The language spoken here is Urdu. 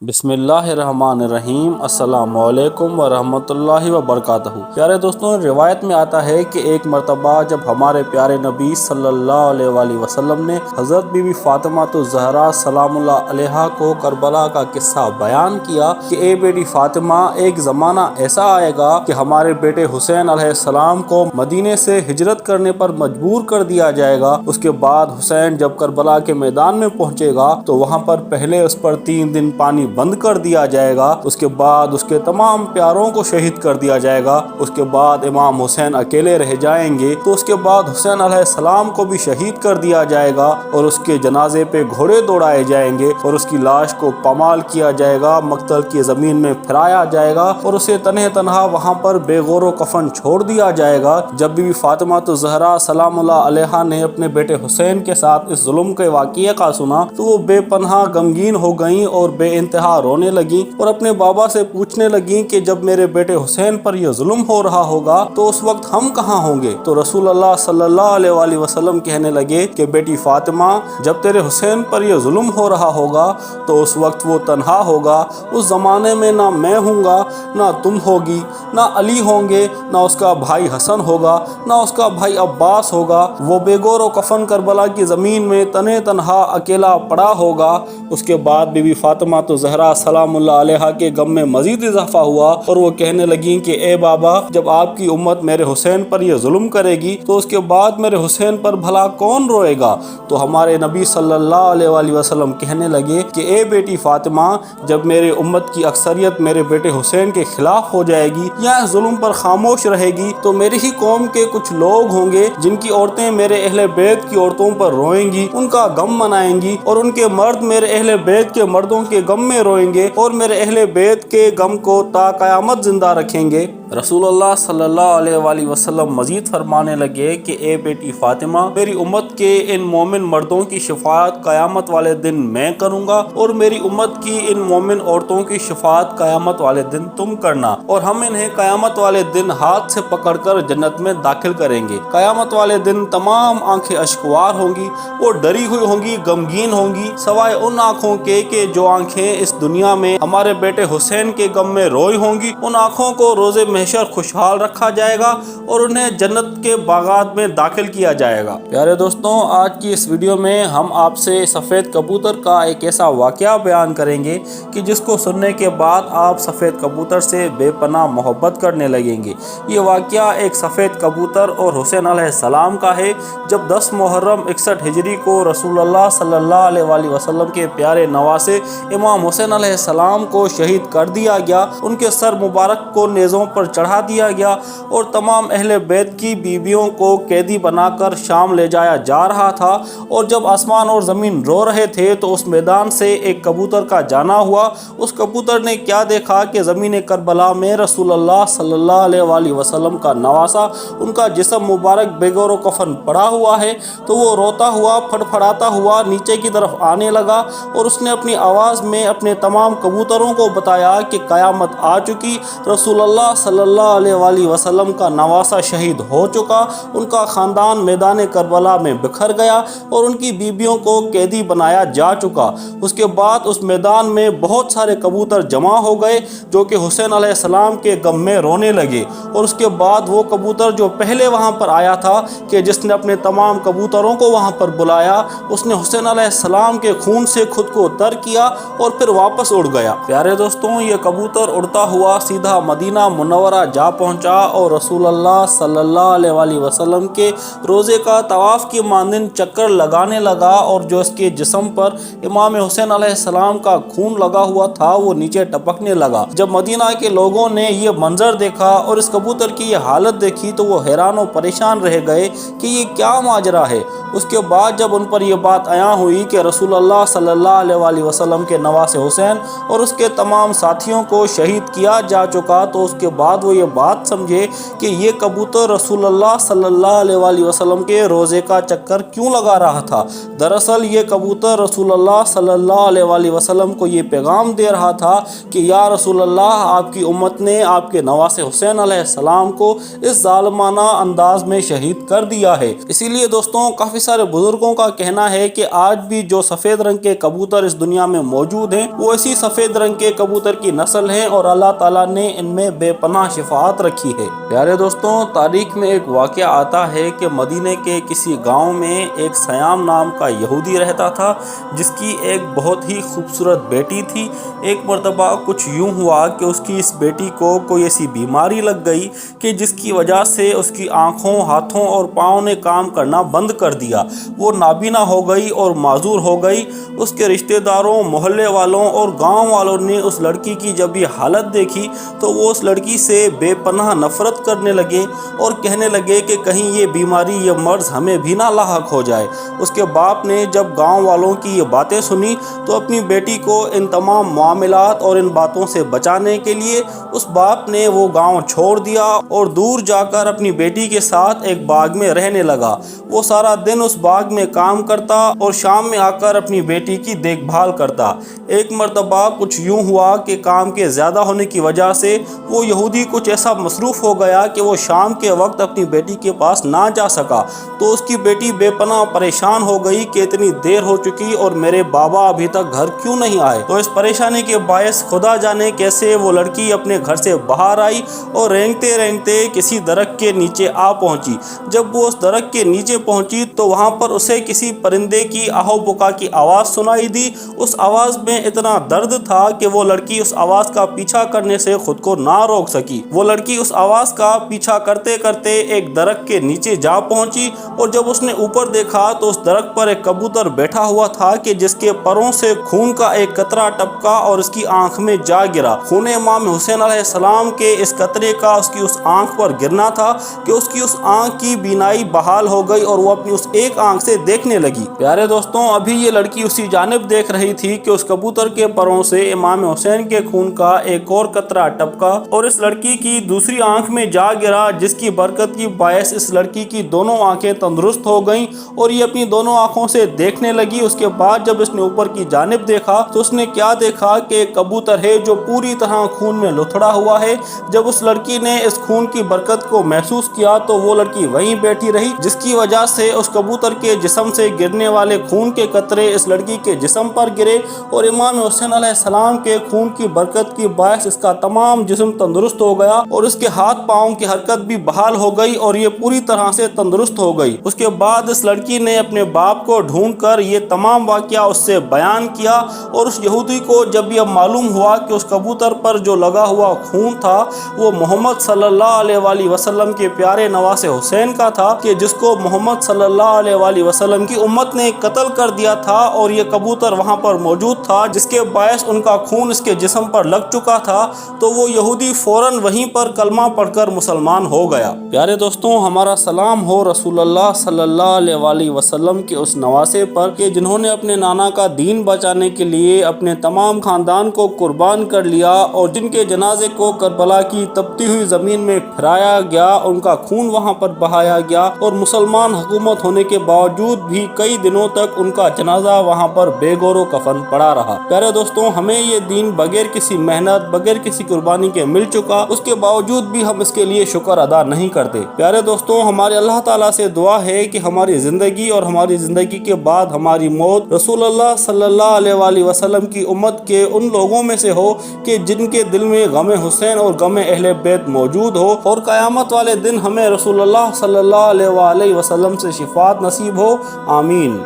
بسم اللہ الرحمن الرحیم۔ السلام علیکم ورحمۃ اللہ وبرکاتہ۔ پیارے دوستوں، روایت میں آتا ہے کہ ایک مرتبہ جب ہمارے پیارے نبی صلی اللہ علیہ وآلہ وسلم نے حضرت بی بی فاطمہ الزہرا سلام اللہ علیہا کو کربلا کا قصہ بیان کیا کہ اے بیٹی فاطمہ، ایک زمانہ ایسا آئے گا کہ ہمارے بیٹے حسین علیہ السلام کو مدینے سے ہجرت کرنے پر مجبور کر دیا جائے گا۔ اس کے بعد حسین جب کربلا کے میدان میں پہنچے گا تو وہاں پر پہلے اس پر 3 دن پانی بند کر دیا جائے گا، اس کے بعد اس کے تمام پیاروں کو شہید کر دیا جائے گا، اس کے بعد امام حسین اکیلے رہ جائیں گے، تو اس کے بعد حسین علیہ السلام کو بھی شہید کر دیا جائے گا اور اس کے جنازے پہ گھوڑے دوڑائے جائیں گے اور اس کی لاش کو پامال کیا جائے گا، مقتل کی زمین میں پھرایا جائے گا اور اسے تنہ تنہا وہاں پر بے غور و کفن چھوڑ دیا جائے گا۔ جب بی بی فاطمہ الزہرا سلام اللہ علیہا نے اپنے بیٹے حسین کے ساتھ اس ظلم کے واقعے کا سنا تو وہ بے پناہ غمگین ہو گئیں اور بے انتہا رونے لگیں اور اپنے بابا سے پوچھنے لگیں کہ جب میرے بیٹے حسین پر یہ ظلم ہو رہا ہوگا تو اس وقت ہم کہاں ہوں گے؟ تو رسول اللہ صلی اللہ علیہ وآلہ وسلم کہنے لگے کہ بیٹی فاطمہ، جب تیرے حسین پر یہ ظلم ہو رہا ہوگا تو اس وقت وہ تنہا ہوگا، اس زمانے میں نہ میں ہوں گا، نہ تم ہوگی، نہ علی ہوں گے، نہ اس کا بھائی حسن ہوگا، نہ اس کا بھائی عباس ہوگا، وہ بے گور و کفن کربلا کی زمین میں تنہ تنہا اکیلا پڑا ہوگا۔ اس کے بعد بی بی فاطمہ الزہرا سلام اللہ علیہا کے غم میں مزید اضافہ ہوا اور وہ کہنے لگیں کہ اے بابا، جب آپ کی امت میرے حسین پر یہ ظلم کرے گی تو اس کے بعد میرے حسین پر بھلا کون روئے گا؟ تو ہمارے نبی صلی اللہ علیہ وآلہ وسلم کہنے لگے کہ اے بیٹی فاطمہ، جب میرے امت کی اکثریت میرے بیٹے حسین کے خلاف ہو جائے گی یا ظلم پر خاموش رہے گی تو میری ہی قوم کے کچھ لوگ ہوں گے جن کی عورتیں میرے اہل بیت کی عورتوں پر روئیں گی، ان کا غم منائیں گی، اور ان کے مرد میرے اہل بیت کے مردوں کے غم میں روئیں گے اور میرے اہل بیت کے غم کو تا قیامت زندہ رکھیں گے۔ رسول اللہ صلی اللہ علیہ وآلہ وسلم مزید فرمانے لگے کہ اے بیٹی فاطمہ، میری امت کے ان مومن مردوں کی شفاعت قیامت والے دن میں کروں گا اور میری امت کی ان مومن عورتوں کی شفاعت قیامت والے دن تم کرنا، اور ہم انہیں قیامت والے دن ہاتھ سے پکڑ کر جنت میں داخل کریں گے۔ قیامت والے دن تمام آنکھیں اشکوار ہوں گی، وہ ڈری ہوئی ہوں گی، غمگین ہوں گی، سوائے ان آنکھوں کے کہ جو آنکھیں اس دنیا میں ہمارے بیٹے حسین کے غم میں روئی ہوں گی۔ ان آنکھوں کو روز محشر خوشحال رکھا جائے گا اور انہیں جنت کے باغات میں داخل کیا جائے گا۔ پیارے دوستوں، آج کی اس ویڈیو میں ہم آپ سے سفید کبوتر کا ایک ایسا واقعہ بیان کریں گے کہ جس کو سننے کے بعد آپ سفید کبوتر سے بے پناہ محبت کرنے لگیں گے۔ یہ واقعہ ایک سفید کبوتر اور حسین علیہ السلام کا ہے۔ جب 10 محرم 61 ہجری کو رسول اللہ صلی اللہ علیہ وآلہ وسلم کے پیارے نواسے امام حسین علیہ السلام کو شہید کر دیا گیا، ان کے سر مبارک کو نیزوں پر چڑھا دیا گیا اور تمام اہل بیت کی بیویوں کو قیدی بنا کر شام لے جایا جا رہا تھا، اور جب آسمان اور زمین رو رہے تھے تو اس میدان سے ایک کبوتر کا جانا ہوا۔ اس کبوتر نے کیا دیکھا کہ زمین کربلا میں رسول اللہ صلی اللہ علیہ وآلہ وسلم کا نواسا، ان کا جسم مبارک بے گور و کفن پڑا ہوا ہے، تو وہ روتا ہوا پھڑپھڑاتا ہوا نیچے کی طرف آنے لگا اور اس نے اپنی آواز میں اپنے تمام کبوتروں کو بتایا کہ قیامت آ چکی، رسول اللہ صلی اللہ علیہ وآلہ وسلم کا نواسا شہید ہو چکا، ان کا خاندان میدان کربلا میں بکھر گیا اور ان کی بیویوں کو قیدی بنایا جا چکا۔ اس کے بعد اس میدان میں بہت سارے کبوتر جمع ہو گئے جو کہ حسین علیہ السلام کے غم میں رونے لگے، اور اس کے بعد وہ کبوتر جو پہلے وہاں پر آیا تھا کہ جس نے اپنے تمام کبوتروں کو وہاں پر بلایا، اس نے حسین علیہ السلام کے خون سے خود کو تر کیا اور پھر واپس اڑ گیا۔ پیارے دوستوں، یہ کبوتر اڑتا ہوا سیدھا مدینہ منورہ جا پہنچا اور رسول اللہ صلی اللہ علیہ وآلہ وسلم کے روزے کا طواف کی مانند چکر لگانے لگا، اور جو اس کے جسم پر امام حسین علیہ السلام کا خون لگا ہوا تھا وہ نیچے ٹپکنے لگا۔ جب مدینہ کے لوگوں نے یہ منظر دیکھا اور اس کبوتر کی یہ حالت دیکھی تو وہ حیران و پریشان رہ گئے کہ یہ کیا ماجرا ہے۔ اس کے بعد جب ان پر یہ بات عیاں ہوئی کہ رسول اللہ صلی اللہ علیہ وآلہ وسلم کے نواسے حسین اور اس کے تمام ساتھیوں کو شہید کیا جا چکا، تو اس کے بعد بعد وہ یہ بات سمجھے کہ یہ کبوتر رسول اللہ صلی اللہ علیہ وسلم کے روزے کا چکر کیوں لگا رہا تھا۔ دراصل یہ کبوتر رسول اللہ صلی اللہ علیہ وسلم کو یہ پیغام دے رہا تھا کہ یا رسول اللہ، آپ کی امت نے آپ کے نواسے حسین علیہ السلام کو اس ظالمانہ انداز میں شہید کر دیا ہے۔ اسی لیے دوستوں، کافی سارے بزرگوں کا کہنا ہے کہ آج بھی جو سفید رنگ کے کبوتر اس دنیا میں موجود ہیں وہ اسی سفید رنگ کے کبوتر کی نسل ہیں اور اللہ تعالیٰ نے ان میں بے پناہ شفاعت رکھی ہے۔ پیارے دوستوں، تاریخ میں ایک واقعہ آتا ہے کہ مدینے کے کسی گاؤں میں ایک سیام نام کا یہودی رہتا تھا جس کی ایک بہت ہی خوبصورت بیٹی تھی۔ ایک مرتبہ کچھ یوں ہوا کہ اس کی اس بیٹی کو کوئی ایسی بیماری لگ گئی کہ جس کی وجہ سے اس کی آنکھوں، ہاتھوں اور پاؤں نے کام کرنا بند کر دیا۔ وہ نابینا ہو گئی اور معذور ہو گئی۔ اس کے رشتہ داروں، محلے والوں اور گاؤں والوں نے اس لڑکی کی جب یہ حالت دیکھی تو وہ اس لڑکی سے بے پناہ نفرت کرنے لگے اور کہنے لگے کہ کہیں یہ بیماری، یہ مرض ہمیں بھی نہ لاحق ہو جائے۔ اس کے باپ نے جب گاؤں والوں کی یہ باتیں سنی تو اپنی بیٹی کو ان تمام معاملات اور ان باتوں سے بچانے کے لیے اس باپ نے وہ گاؤں چھوڑ دیا اور دور جا کر اپنی بیٹی کے ساتھ ایک باغ میں رہنے لگا۔ وہ سارا دن اس باغ میں کام کرتا اور شام میں آ کر اپنی بیٹی کی دیکھ بھال کرتا۔ ایک مرتبہ کچھ یوں ہوا کہ کام کے زیادہ ہونے کی وجہ سے وہ یہودی کچھ ایسا مصروف ہو گیا کہ وہ شام کے وقت اپنی بیٹی کے پاس نہ جا سکا۔ تو اس کی بیٹی بے پناہ پریشان ہو گئی کہ اتنی دیر ہو چکی اور میرے بابا ابھی تک گھر کیوں نہیں آئے۔ تو اس پریشانی کے باعث خدا جانے کیسے وہ لڑکی اپنے گھر سے باہر آئی اور رینگتے رینگتے کسی درخت کے نیچے آ پہنچی۔ جب وہ اس درخت کے نیچے پہنچی تو وہاں پر اسے کسی پرندے کی آہو بکا کی آواز سنائی دی۔ اس آواز میں اتنا درد تھا کہ وہ لڑکی اس آواز کا پیچھا کرنے سے خود کو نہ روک سکی۔ وہ لڑکی اس آواز کا پیچھا کرتے کرتے ایک درخت کے نیچے جا پہنچی اور جب اس نے اوپر دیکھا تو اس درخت پر ایک کبوتر بیٹھا ہوا تھا کہ جس کے پروں سے خون کا ایک قطرہ ٹپکا اور اس کی آنکھ میں جا گرا۔ خون امام حسین علیہ السلام کے اس قطرے کا اس کی اس آنکھ پر گرنا تھا کہ اس کی اس آنکھ کی بینائی بحال ہو گئی اور وہ اپنی اس ایک آنکھ سے دیکھنے لگی۔ پیارے دوستوں، ابھی یہ لڑکی اسی جانب دیکھ رہی تھی کہ اس کبوتر کے پروں سے امام حسین کے خون کا ایک اور قطرہ ٹپکا اور اس لڑکی کی دوسری آنکھ میں جا گرا، جس کی برکت کی باعث اس لڑکی کی دونوں آنکھیں تندرست ہو گئیں اور یہ اپنی دونوں آنکھوں سے دیکھنے لگی۔ اس کے بعد جب اس نے اوپر کی جانب دیکھا تو اس نے کیا دیکھا کہ ایک کبوتر ہے جو پوری طرح خون میں لتھڑا ہوا ہے۔ جب اس لڑکی نے اس خون کی برکت کو محسوس کیا تو وہ لڑکی وہیں بیٹھی رہی، جس کی وجہ سے اس کبوتر کے جسم سے گرنے والے خون کے قطرے اس لڑکی کے جسم پر گرے اور امام حسین علیہ السلام کے خون کی برکت کی باعث اس کا تمام جسم تندرست ہو گیا اور اس کے ہاتھ پاؤں کی حرکت بھی بحال ہو گئی اور یہ پوری طرح سے تندرست ہو گئی۔ اس کے بعد اس لڑکی نے اپنے باپ کو ڈھونڈ کر یہ تمام واقعہ اس سے بیان کیا اور اس یہودی کو جب یہ معلوم ہوا کہ اس کبوتر پر جو لگا ہوا خون تھا وہ محمد صلی اللہ علیہ وسلم کے پیارے نواسے حسین کا تھا کہ جس کو محمد صلی اللہ علیہ وسلم کی امت نے قتل کر دیا تھا اور یہ کبوتر وہاں پر موجود تھا جس کے باعث ان کا خون اس کے جسم پر لگ چکا تھا، تو وہ یہودی فوراً وہیں پر کلمہ پڑھ کر مسلمان ہو گیا۔ پیارے دوستوں، ہمارا سلام ہو رسول اللہ صلی اللہ علیہ وسلم کے اس نواسے پر کہ جنہوں نے اپنے نانا کا دین بچانے کے لیے اپنے تمام خاندان کو قربان کر لیا اور جن کے جنازے کو کربلا کی تپتی ہوئی زمین میں پھرایا گیا، ان کا خون وہاں پر بہایا گیا اور مسلمان حکومت ہونے کے باوجود بھی کئی دنوں تک ان کا جنازہ وہاں پر بے گور و کفن پڑا رہا۔ پیارے دوستوں، ہمیں یہ دین بغیر کسی محنت، بغیر کسی قربانی کے مل چکا، اس کے باوجود بھی ہم اس کے لیے شکر ادا نہیں کرتے۔ پیارے دوستوں، ہمارے اللہ تعالیٰ سے دعا ہے کہ ہماری زندگی اور ہماری زندگی کے بعد ہماری موت رسول اللہ صلی اللہ علیہ وسلم کی امت کے ان لوگوں میں سے ہو کہ جن کے دل میں غم حسین اور غم اہل بیت موجود ہو اور قیامت والے دن ہمیں رسول اللہ صلی اللہ علیہ وسلم سے شفاعت نصیب ہو۔ آمین۔